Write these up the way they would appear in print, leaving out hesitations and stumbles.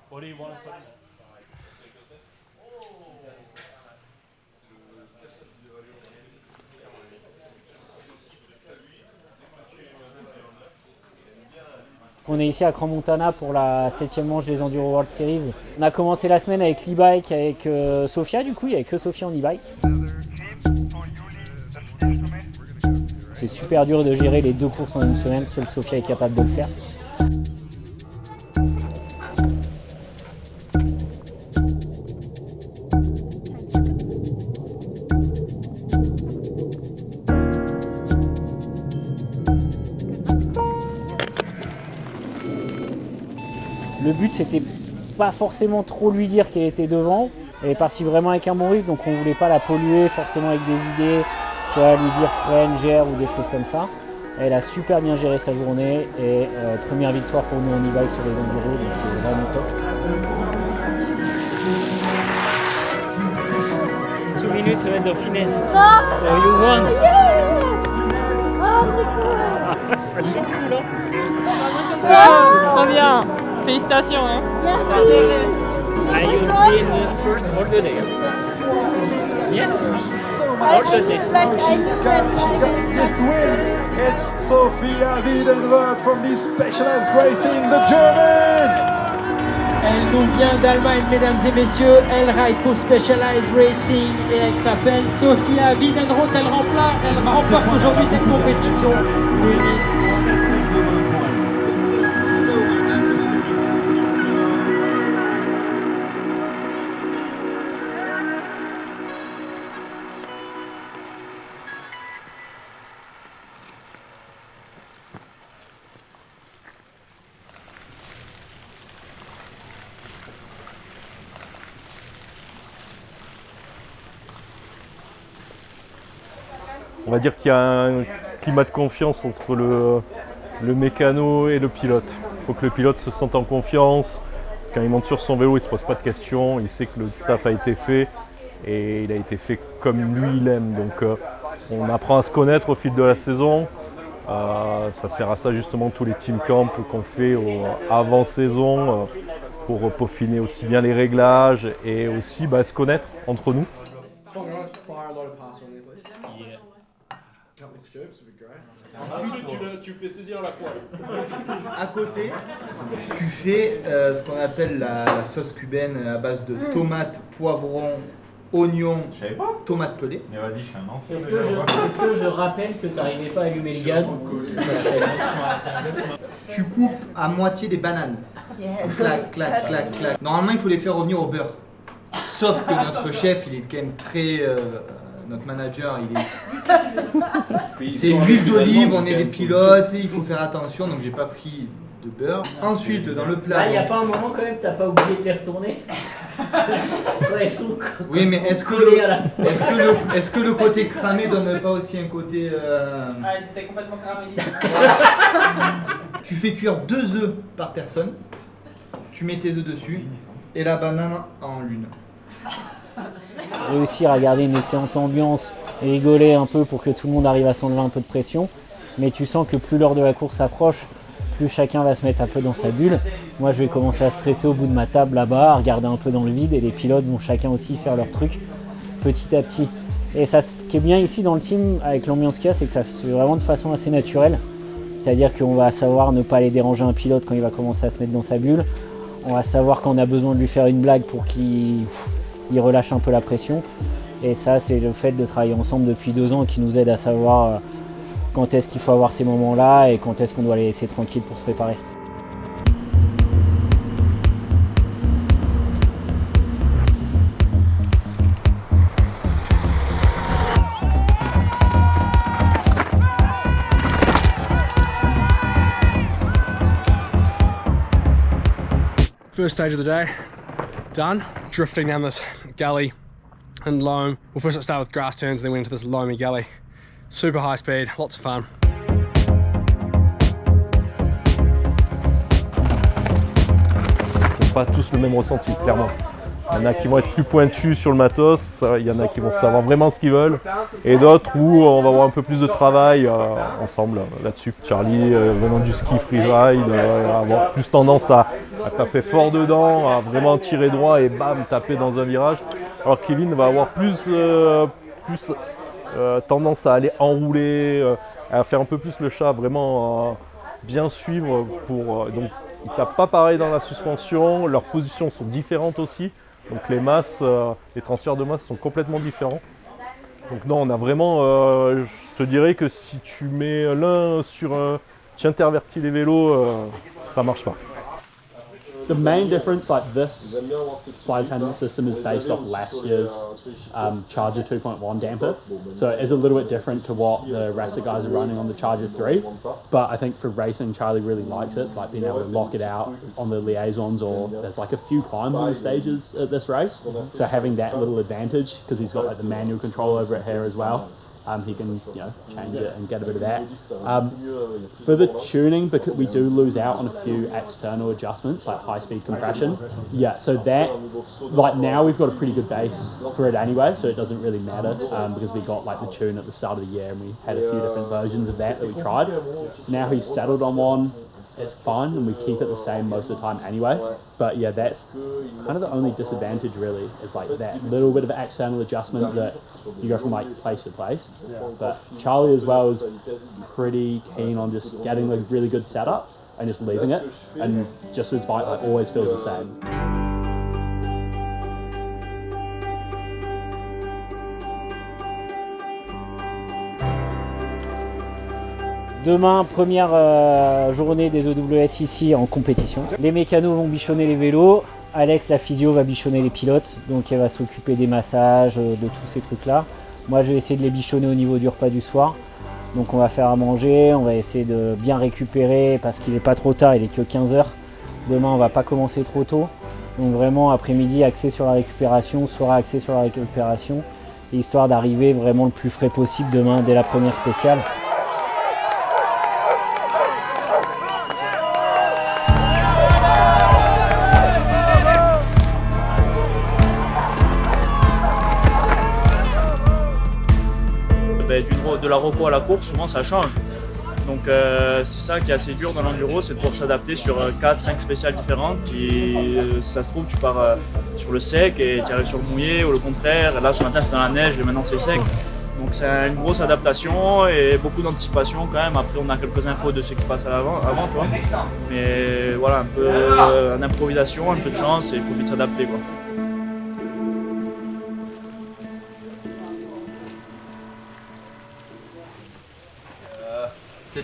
What do you want to put in it? On est ici à Crans-Montana pour la 7e manche des Enduro World Series. On a commencé la semaine avec l'e-bike, avec Sofia du coup, il n'y avait que Sofia en e-bike. C'est super dur de gérer les 2 courses en une semaine, seule Sofia est capable de le faire. Le but, c'était pas forcément trop lui dire qu'elle était devant. Elle est partie vraiment avec un bon rythme, donc on voulait pas la polluer forcément avec des idées, tu vois, lui dire freine, gère ou des choses comme ça. Elle a super bien géré sa journée et première victoire pour nous en e-bike sur les enduros, donc c'est vraiment top. 2 minutes de finesse. So you won. C'est cool, hein? Trop bien. Félicitations. Hein. Merci. You've been first all the day. Yeah. All the day. She got this win. It's Sofia Wiedenroth from the Specialized Racing, the German. Elle nous vient d'Allemagne, mesdames et messieurs. Elle ride pour Specialized Racing et elle s'appelle Sofia Wiedenroth. Elle remporte aujourd'hui cette compétition. On va dire qu'il y a un climat de confiance entre le mécano et le pilote. Il faut que le pilote se sente en confiance. Quand il monte sur son vélo, il ne se pose pas de questions. Il sait que le taf a été fait et il a été fait comme lui il aime. Donc on apprend à se connaître au fil de la saison. Ça sert à ça justement tous les team camps qu'on fait avant saison pour peaufiner aussi bien les réglages et aussi se connaître entre nous. Ensuite, tu fais saisir la poêle. À côté, tu fais ce qu'on appelle la sauce cubaine à base de tomates, poivrons, oignons, tomates pelées. Mais vas-y, je fais un ancien. Est-ce que je rappelle que tu n'arrivais pas à allumer le gaz? Tu coupes à moitié des bananes. Clac, clac, clac, clac. Normalement, il faut les faire revenir au beurre. Sauf que notre chef, il est quand même très... notre manager, il est... C'est l'huile d'olive, on est des pilotes, il faut faire attention, donc j'ai pas pris de beurre. Ensuite, dans le plat... Il n'y a pas un moment quand même que tu n'as pas oublié de les retourner? Oui, mais est-ce que le côté cramé donne pas aussi un côté... Ah, ils étaient complètement cramés. Tu fais cuire 2 œufs par personne, tu mets tes œufs dessus, et la banane en lune. Réussir à garder une excellente ambiance et rigoler un peu pour que tout le monde arrive à s'enlever un peu de pression. Mais tu sens que plus l'heure de la course approche, plus chacun va se mettre un peu dans sa bulle. Moi, je vais commencer à stresser au bout de ma table là-bas, à regarder un peu dans le vide et les pilotes vont chacun aussi faire leur truc petit à petit. Et ça, ce qui est bien ici dans le team avec l'ambiance qu'il y a, c'est que ça se fait vraiment de façon assez naturelle. C'est-à-dire qu'on va savoir ne pas aller déranger un pilote quand il va commencer à se mettre dans sa bulle. On va savoir quand on a besoin de lui faire une blague pour qu'il relâche un peu la pression. Et ça, c'est le fait de travailler ensemble depuis 2 ans qui nous aide à savoir quand est-ce qu'il faut avoir ces moments-là et quand est-ce qu'on doit les laisser tranquilles pour se préparer. First stage of the day, done. Drifting down this gully and loam. Well, first it started with grass turns, then went into this loamy gully. Super high speed, lots of fun. Pas tous le même ressenti, clairement. Il y en a qui vont être plus pointus sur le matos, il y en a qui vont savoir vraiment ce qu'ils veulent, et d'autres où on va avoir un peu plus de travail ensemble là-dessus. Charlie, venant du ski freeride, va avoir plus tendance à taper fort dedans, à vraiment tirer droit et bam, taper dans un virage. Alors Kevin va avoir plus tendance à aller enrouler, à faire un peu plus le chat, vraiment bien suivre. Donc ils ne tapent pas pareil dans la suspension, leurs positions sont différentes aussi. Donc les masses, les transferts de masse sont complètement différents. Donc non, on a vraiment, je te dirais que si tu mets l'un sur tu intervertis les vélos, ça marche pas. The main difference, like this slide attendant system is based off last year's Charger 2.1 damper. So it is a little bit different to what the Rasa guys are running on the Charger 3. But I think for racing, Charlie really likes it, like being able to lock it out on the liaisons, or there's like a few climbs on the stages at this race. So having that little advantage, because he's got like the manual control over it here as well. He can, change it and get a bit of that. For the tuning, because we do lose out on a few external adjustments, like high-speed compression. Yeah, so that, like now we've got a pretty good base for it anyway, so it doesn't really matter because we got like the tune at the start of the year and we had a few different versions of that we tried. So now he's settled on one. It's fine, and we keep it the same most of the time anyway. But yeah, that's kind of the only disadvantage really, is like that little bit of external adjustment that you go from like place to place. But Charlie as well is pretty keen on just getting a really good setup and just leaving it, and just his bike like always feels the same. Demain, première journée des EWS ici en compétition. Les mécanos vont bichonner les vélos. Alex, la physio, va bichonner les pilotes. Donc elle va s'occuper des massages, de tous ces trucs-là. Moi, je vais essayer de les bichonner au niveau du repas du soir. Donc on va faire à manger, on va essayer de bien récupérer parce qu'il n'est pas trop tard, il est que 15h. Demain, on va pas commencer trop tôt. Donc vraiment, après-midi, axé sur la récupération, soir axé sur la récupération. Histoire d'arriver vraiment le plus frais possible demain dès la première spéciale. De la repos à la course, souvent ça change. Donc c'est ça qui est assez dur dans l'enduro, c'est de pouvoir s'adapter sur 4-5 spéciales différentes qui, si ça se trouve, tu pars sur le sec et tu arrives sur le mouillé ou le contraire. Là ce matin c'était dans la neige et maintenant c'est sec. Donc c'est une grosse adaptation et beaucoup d'anticipation quand même. Après on a quelques infos de ce qui passe avant tu vois. Mais voilà, un peu en improvisation, un peu de chance et il faut vite s'adapter quoi.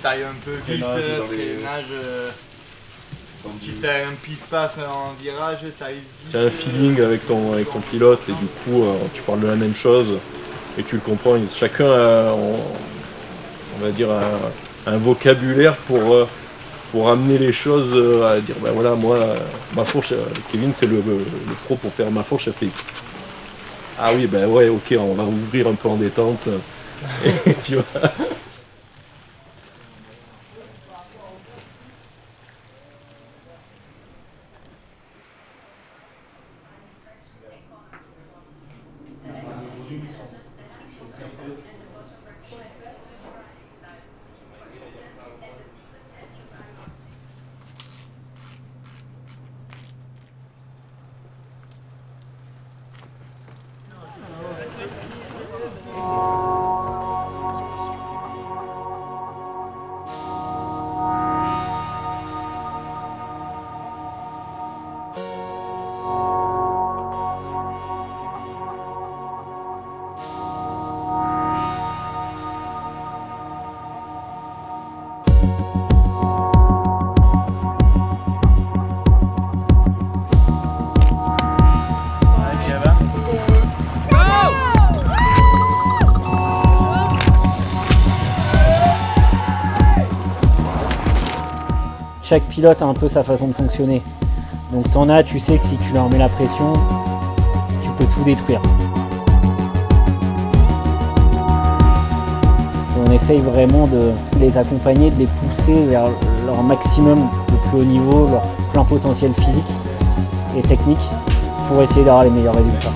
T'arrives un peu vite, freinage, si t'as un pif-paf en virage, t'arrives vite. Tu as un feeling avec ton pilote et du coup tu parles de la même chose et tu le comprends. Chacun a, on va dire, un vocabulaire pour amener les choses à dire ben voilà, moi ma fourche, Kevin c'est le pro pour faire ma fourche, elle fait ah oui ben ouais ok, on va ouvrir un peu en détente et tu vois. Chaque pilote a un peu sa façon de fonctionner. Donc t'en as, tu sais que si tu leur mets la pression, tu peux tout détruire. Et on essaye vraiment de les accompagner, de les pousser vers leur maximum, le plus haut niveau, leur plein potentiel physique et technique. pour essayer d'avoir les meilleurs résultats.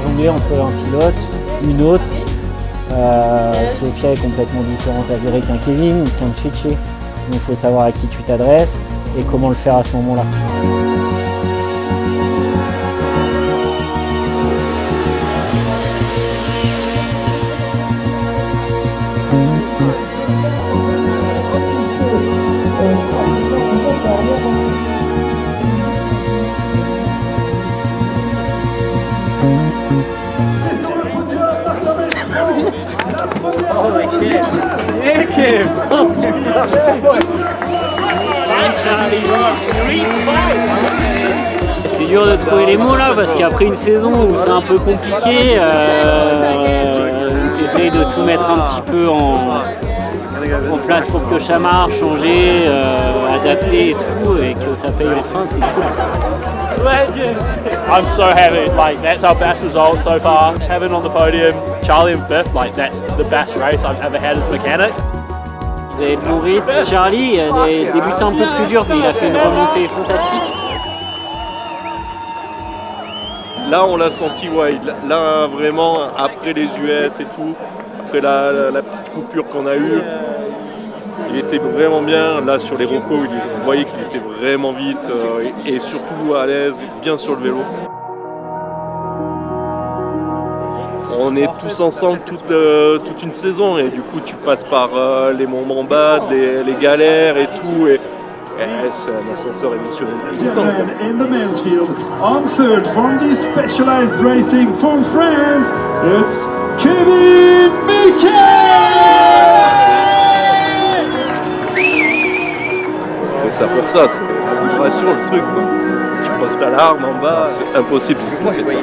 Jongler entre un pilote, une autre. Sofia est complètement différente à gérer qu'un Kevin ou qu'un Tchétché. Donc il faut savoir à qui tu t'adresses et comment le faire à ce moment-là. C'est dur de trouver les mots là parce qu'après une saison où c'est un peu compliqué, tu essayes de tout mettre un petit peu en place pour que ça marche, changer, adapter et tout, et que ça paye enfin, c'est cool. I'm so happy, like that's our best result so far. Having on the podium, Charlie in 5th, like that's the best race I've ever had as a mechanic. Vous avez de bon rythme. Charlie a débuté un peu plus dur, mais il a fait une remontée fantastique. Là, on l'a senti, ouais. Là, vraiment, après les US et tout, après la petite coupure qu'on a eue, il était vraiment bien. Là, sur les recos, on voyait qu'il était vraiment vite et surtout à l'aise, bien sur le vélo. On est tous ensemble toute une saison et du coup, tu passes par les moments bas, les galères et tout. Et c'est un ascenseur émotionnel tout le temps. In the men's field, on third from the Specialized Racing from France, it's Kevin Miquet! On fait ça pour ça, c'est la vibration, le truc. Quoi. Tu poses ta larme en bas, c'est impossible de se passer de ça.